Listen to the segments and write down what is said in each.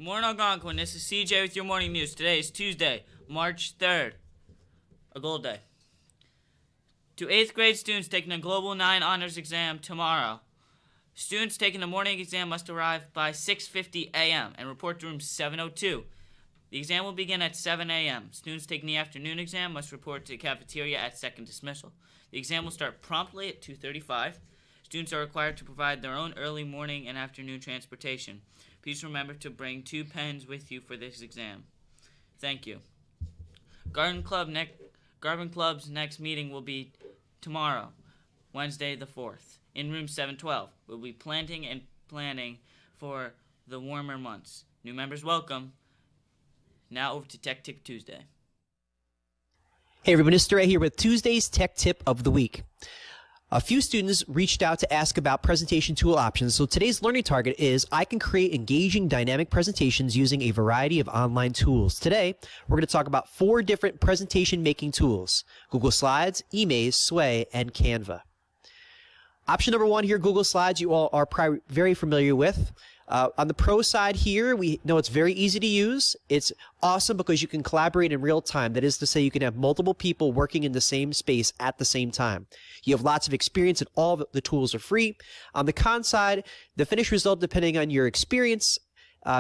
Morning, Algonquin. This is CJ with your morning news. Today is Tuesday, March 3rd, a gold day. To 8th grade students taking a Global 9 honors exam tomorrow. Students taking the morning exam must arrive by 6:50 a.m. and report to room 702. The exam will begin at 7 a.m. Students taking the afternoon exam must report to the cafeteria at second dismissal. The exam will start promptly at 2:35. Students are required to provide their own early morning and afternoon transportation. Please remember to bring 2 pens with you for this exam. Thank you. Garden Club's next meeting will be tomorrow, Wednesday the 4th, in room 712. We'll be planting and planning for the warmer months. New members welcome. Now over to Tech Tip Tuesday. Hey everyone, it's Ray here with Tuesday's Tech Tip of the Week. A few students reached out to ask about presentation tool options, so today's learning target is I can create engaging dynamic presentations using a variety of online tools. Today, we're going to talk about 4 different presentation making tools: Google Slides, eMaze, Sway, and Canva. Option number 1 here, Google Slides, you all are probably very familiar with. On the pro side here, we know it's very easy to use. It's awesome because you can collaborate in real time. That is to say, you can have multiple people working in the same space at the same time. You have lots of experience and all of the tools are free. On the con side, the finished result, depending on your experience,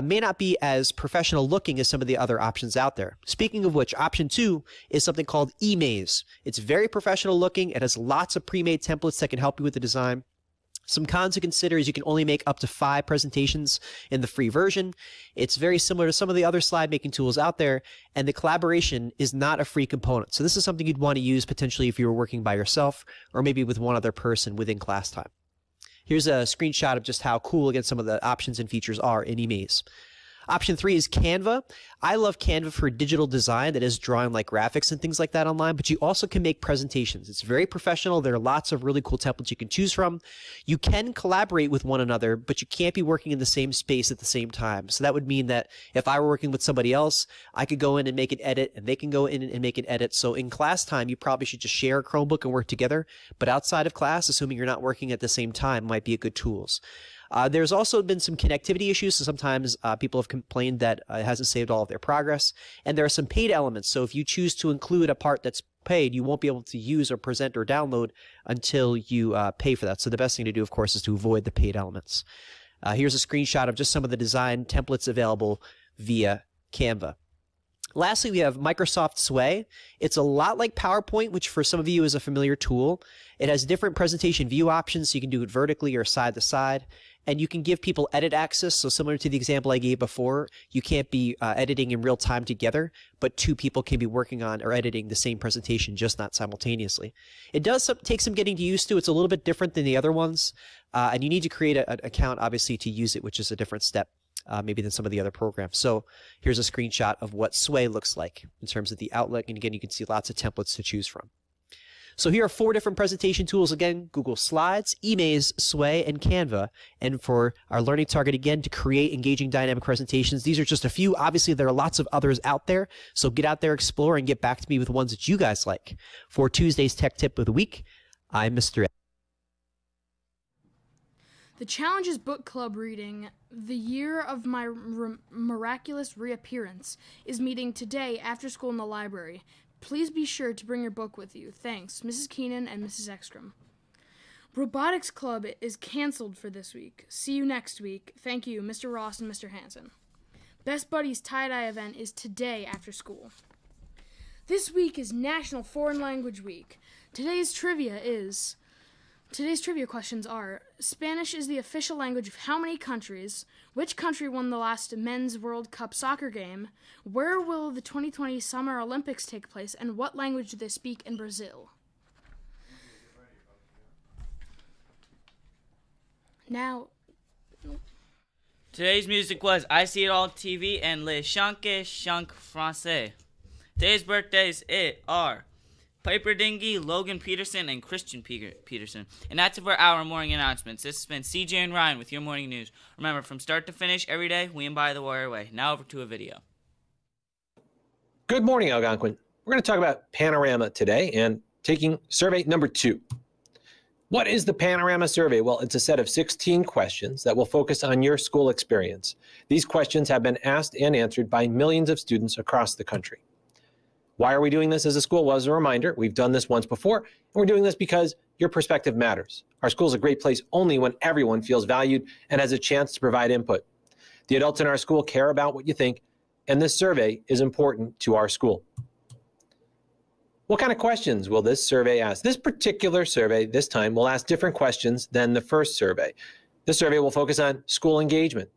may not be as professional looking as some of the other options out there. Speaking of which, option 2 is something called eMaze. It's very professional looking. It has lots of pre-made templates that can help you with the design. Some cons to consider is you can only make up to 5 presentations in the free version. It's very similar to some of the other slide making tools out there, and the collaboration is not a free component. So this is something you'd want to use potentially if you were working by yourself or maybe with one other person within class time. Here's a screenshot of just how cool, again, some of the options and features are in eMaze. Option 3 is Canva. I love Canva for digital design, that is drawing like graphics and things like that online, but you also can make presentations. It's very professional. There are lots of really cool templates you can choose from. You can collaborate with one another, but you can't be working in the same space at the same time. So that would mean that if I were working with somebody else, I could go in and make an edit, and they can go in and make an edit. So in class time, you probably should just share a Chromebook and work together, but outside of class, assuming you're not working at the same time, might be a good tools. There's also been some connectivity issues, so sometimes people have complained that it hasn't saved all of their progress. And there are some paid elements, so if you choose to include a part that's paid, you won't be able to use or present or download until you pay for that. So the best thing to do, of course, is to avoid the paid elements. Here's a screenshot of just some of the design templates available via Canva. Lastly, we have Microsoft Sway. It's a lot like PowerPoint, which for some of you is a familiar tool. It has different presentation view options, so you can do it vertically or side to side. And you can give people edit access, so similar to the example I gave before, you can't be editing in real time together, but 2 people can be working on or editing the same presentation, just not simultaneously. It does take some getting used to. It's a little bit different than the other ones, and you need to create an account, obviously, to use it, which is a different step. Maybe than some of the other programs. So here's a screenshot of what Sway looks like in terms of the outlook. And again, you can see lots of templates to choose from. So here are 4 different presentation tools. Again, Google Slides, eMaze, Sway, and Canva. And for our learning target, again, to create engaging dynamic presentations, these are just a few. Obviously, there are lots of others out there. So get out there, explore, and get back to me with ones that you guys like. For Tuesday's Tech Tip of the Week, I'm Mr. Ed. The Challenges Book Club reading, The Year of My Miraculous Reappearance, is meeting today after school in the library. Please be sure to bring your book with you. Thanks, Mrs. Keenan and Mrs. Ekstrom. Robotics Club is canceled for this week. See you next week. Thank you, Mr. Ross and Mr. Hanson. Best Buddies Tie-Dye event is today after school. This week is National Foreign Language Week. Today's trivia questions are: Spanish is the official language of how many countries? Which country won the last Men's World Cup soccer game? Where will the 2020 Summer Olympics take place? And what language do they speak in Brazil? Now, Today's music was I See It All on TV and Les Chanques Chank Francais. Today's birthdays are Piper Dingy, Logan Peterson, and Christian Peterson. And that's it for our morning announcements. This has been CJ and Ryan with your morning news. Remember, from start to finish, every day, we embody the warrior way. Now over to a video. Good morning, Algonquin. We're going to talk about Panorama today and taking survey number 2. What is the Panorama Survey? Well, it's a set of 16 questions that will focus on your school experience. These questions have been asked and answered by millions of students across the country. Why are we doing this as a school? Well, as a reminder, we've done this once before, and we're doing this because your perspective matters. Our school is a great place only when everyone feels valued and has a chance to provide input. The adults in our school care about what you think, and this survey is important to our school. What kind of questions will this survey ask? This particular survey this time will ask different questions than the first survey. This survey will focus on school engagement,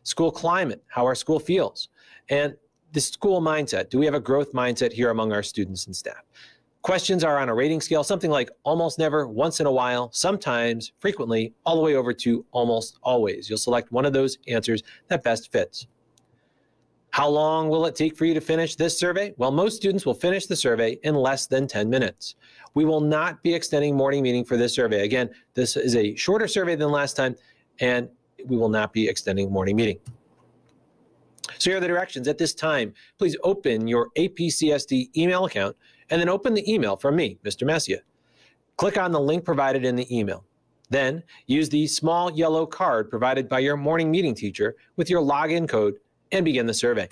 school climate, how our school feels, and the school mindset. Do we have a growth mindset here among our students and staff? Questions are on a rating scale, something like almost never, once in a while, sometimes, frequently, all the way over to almost always. You'll select one of those answers that best fits. How long will it take for you to finish this survey? Well, most students will finish the survey in less than 10 minutes. We will not be extending morning meeting for this survey. Again, this is a shorter survey than last time, and we will not be extending morning meeting. So here are the directions. At this time, please open your APCSD email account and then open the email from me, Mr. Messia. Click on the link provided in the email. Then use the small yellow card provided by your morning meeting teacher with your login code and begin the survey.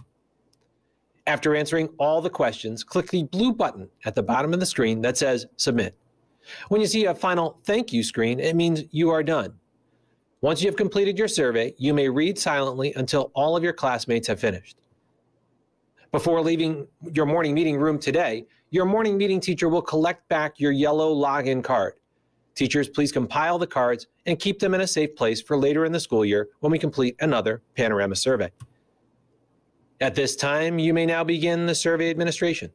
After answering all the questions, click the blue button at the bottom of the screen that says Submit. When you see a final thank you screen, it means you are done. Once you have completed your survey, you may read silently until all of your classmates have finished. Before leaving your morning meeting room today, your morning meeting teacher will collect back your yellow login card. Teachers, please compile the cards and keep them in a safe place for later in the school year when we complete another Panorama survey. At this time, you may now begin the survey administration.